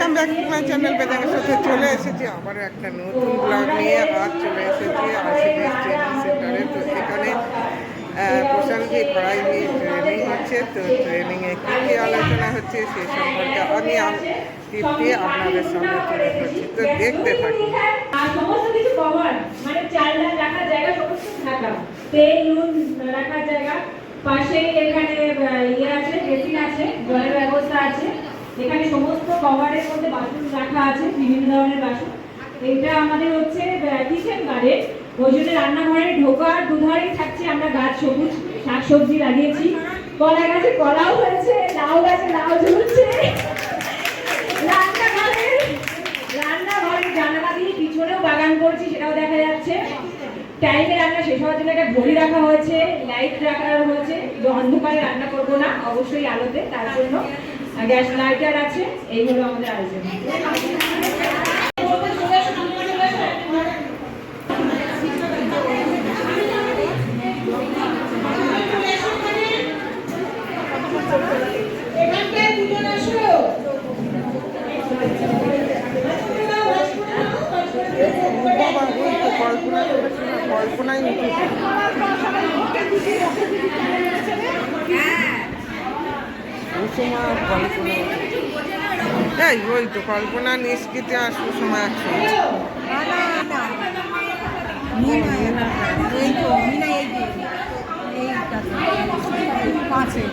Welcome back to my channel. বেদাঙ্গের সাথে চলে এসেছি আবার একটা নতুন ব্লগ নিয়ে। আজ চলে এসেছি আরসিবিএস ট্রেনিং সেন্টারে। তো এখানে প্রশান্তি কড়াইনি ট্রেনিং হচ্ছে। তো ট্রেনিংয়ে কী কী আলোচনা হচ্ছে সে সম্পর্কে আমি টিপটি আপনাদের সামনে তুলে ধরছি। তো দেখতে থাকি। সমস্ত কিছু কভার, মানে চাল ডাল রাখার জায়গা সমস্ত ঢাকা, তেল নুন রাখার জায়গা, পাশে এখানে ইয়ে আছে, ড্রেসিং আছে, জলের ব্যবস্থা আছে। এখানে সমস্ত কভারের মধ্যে বাসন রাখা আছে, বিভিন্ন ধরনের বাসন। এটা আমাদের হচ্ছে কিচেন গার্ডেন। ওই জন্য রান্নাঘরে ঢোকার দুধারে থাকছে আমরা গাছ, সবুজ শাকসবজি লাগিয়েছি। কলা গাছে কলাও হয়েছে, লাউ গাছে লাউ ঝুলছে। রান্নাঘরের জানালা দিয়ে পিছনেও বাগান করছি, সেটাও দেখা যাচ্ছে। টাইমে রান্না শেষ হওয়ার জন্য একটা ঘড়ি রাখা হয়েছে, লাইট রাখা হয়েছে। অন্ধকারে রান্না করবো না, অবশ্যই আলোতে, তার জন্য গ্যাস লাইটার আছে। এই হলো আমাদের আয়োজন। কল্পনাই সুষমা কল্পনা, এই ওই তো কল্পনা নিষ্কৃতি আর সুষমা একসঙ্গে। পাঁচে